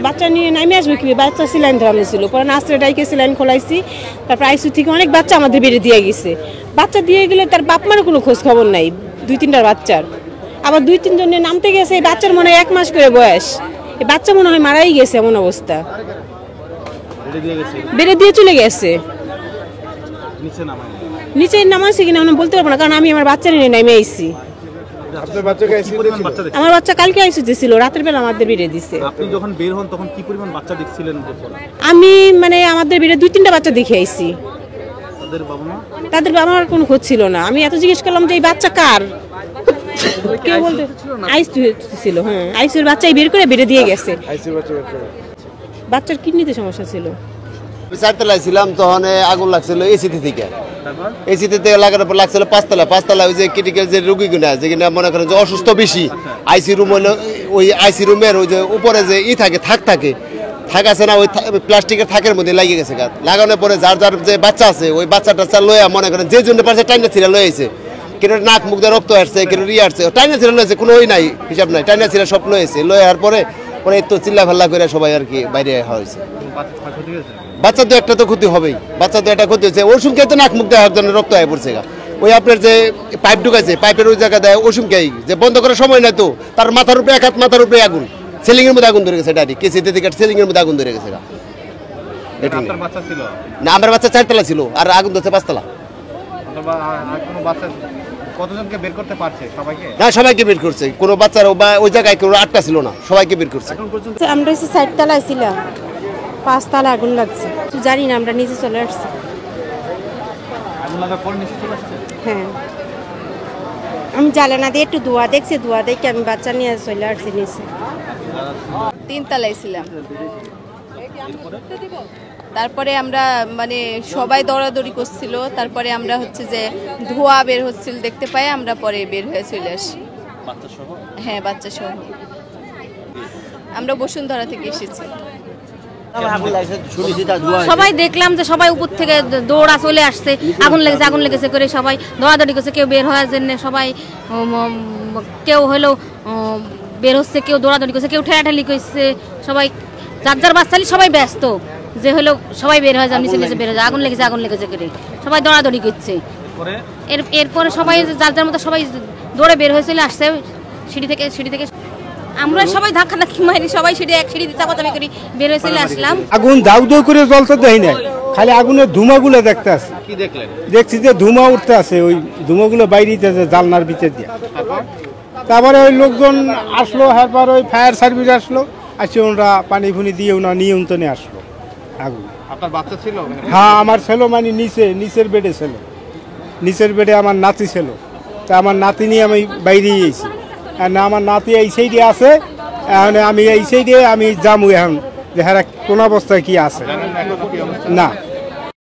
বাচ্চা নিয়ে নামে আসবে কি, বাচ্চা সেলাইন ধরানো ছিল, পরে নার্সের ডাইকে সেলাইন খোলাইছি। তারপর আইসিইউ থেকে অনেক বাচ্চা আমাদের বেড়ে দিয়ে গেছে। বাচ্চা দিয়ে গেলে তার বাপ মারও কোনো খোঁজ খবর নাই 2-3টার বাচ্চার। আবার 2-3 জনের নামতে গেছে, এই বাচ্চার মনে হয় 1 মাস করে বয়স, এই বাচ্চা মনে হয় মারাই গেছে এমন অবস্থা, বেড়ে দিয়ে চলে গেছে। নিচে নামাইছে কিনা আমি বলতে পারবো না, কারণ আমি আমার বাচ্চা নিয়ে নেমে আইছি। আমার বাচ্চা কালকে আইসিইউতে ছিল, রাতের বেলা আমাদের বেড়ে দিছে। আপনি যখন বের হন তখন কি পরিমাণ বাচ্চা দেখছিলেন? আমি মানে আমাদের বেড়ে 2-3টা বাচ্চা দেখে আইছি। তাদের বাবা মার কোনো খোঁজ ছিল না। আমি এত জিজ্ঞেস করলাম যে এই বাচ্চা কার, কেউ বলতে আইসিইউ ছিল। হ্যাঁ, আইসিইউর বাচ্চাই বের করে বেড়ে দিয়ে গেছে। বাচ্চার কিডনিতে সমস্যা ছিল। 4তলায় ছিলাম, তখন আগুন লাগছিল এসিতে থেকে। এসিতে লাগানোর পর লাগছিল 5তলা। ওই যে ক্রিটিক্যাল যে রোগীগুলো যেগুলো মনে করেন যে অসুস্থ বেশি, আইসি রুম হলো ওই আইসি রুমের ওই যে উপরে যে থাক আছে না, ওই প্লাস্টিকের থাকের মধ্যে লাগিয়ে গেছে। লাগানোর পরে যার যে বাচ্চা আছে, ওই বাচ্চা লয়ে মনে করেন যে জন্য পারছে টাইনা ছিঁড়া লয়ে আইছে। কেন নাক মুখ দিয়ে রক্ত আসছে, কেন আসছে, টাইনা ছিঁড়া লয়েছে, কোনো ওই নাই, হিসাব নাই, টাইনা ছিঁড়া সব লয়েছে। লয়ে আর পরে তো চিল্লা ফাল্লা করে সবাই আর কি বাইরে হয়েছে। বাচ্চা তো একটা তো ক্ষতি হবেই, বাচ্চা তো একটা ক্ষতি হচ্ছে। ওর সঙ্গে তো নাক মুখ দেওয়ার জন্য রক্ত হয়ে পড়ছে। ওই আপনার যে পাইপ ঢুকাইছে, পাইপের ওই জায়গা দেয় ওর সঙ্গে যে বন্ধ করার সময় নাই তো, তার মাথার উপরে এক হাত মাথার উপরে আগুন, সিলিং এর মধ্যে আগুন ধরে গেছে। ডাইরেক্ট কেসিতে থেকে সিলিং এর মধ্যে আগুন ধরে গেছে। না, আমার বাচ্চা 4তলা ছিল, আর আগুন ধরছে 5তলা। কতজনকে বের করতে পারছে? সবাইকে? না, সবাইকে বের করছে। কোনো বাচ্চার ওই জায়গায় কেউ আটকা ছিল না, সবাইকে বের করছে। আমরা 4তলায় ছিলাম, 5তলা আগুন লাগছে, জানি না, আমরা নিচে চলে আসছি। হ্যাঁ, আমি জানালা দিয়ে একটু ধোয়া দেখছি, ধোয়া দেখে আমি বাচ্চা নিয়ে চলে আসছি নিচে। 3তলায় ছিলাম। তারপরে আমরা মানে সবাই দৌড়াদৌড়ি করছিল। তারপরে আমরা হচ্ছে যে ধোঁয়া বের হচ্ছিল দেখতে পাই, আমরা পরে বের হয়ে চলে আসি। হ্যাঁ, বাচ্চা সহ। আমরা বসুন্ধরা থেকে এসেছি। সবাই দেখলাম যে সবাই উপর থেকে দৌড়া চলে আসছে, আগুন লেগেছে করে সবাই দৌড়াদৌড়ি করছে। কেউ বের হওয়ার জন্য সবাই, কেউ হলো বের হচ্ছে, কেউ দৌড়াদৌড়ি করছে, কেউ ঠেলাঠেলি করছে। সবাই যার বাচ্চালি সবাই ব্যস্ত যে হলো সবাই বের হয়ে যায়, নিচে বের হয়ে যায়, আগুন লেগেছে করে সবাই দৌড়াদৌড়ি করছে। এরপরে সবাই যার মতো সবাই দৌড়ে বের হয়ে চলে আসছে সিঁড়ি থেকে। আমরা সবাই ধাক্কাধাক্কি মারি, সবাই এক সিঁড়িতে চাপাচাপি করি বের হয়ে চলে আসলাম। আগুন দাউ দাউ করে জ্বলতে দেয় না, খালি আগুনের ধুমাগুলো দেখতে আছে। কি দেখলেন? দেখছি যে ধুমা উঠতে আছে, ওই ধুমাগুলো বাইরে জানলার ভিতর দিয়ে। তারপরে ওই লোকজন আসলো, তারপর ওই ফায়ার সার্ভিস আসলো, আসে ওরা পানি ফুনি দিয়ে ওনা নিয়ন্ত্রণে আসলো আগুন। আপনার বাচ্চা ছিল? হ্যাঁ, আমার ছিল, মানে নিচের বেডে ছিল, নিচের বেডে আমার নাতি ছিল। তা আমার নাতি নিয়ে আমি বাইরে গেছি। আর না, আমার নাতি এই সাইডে আছে, এখন আমি এই সাইডে আমি যাবো এখন যে হ্যাঁ কোন অবস্থায় কি আছে না।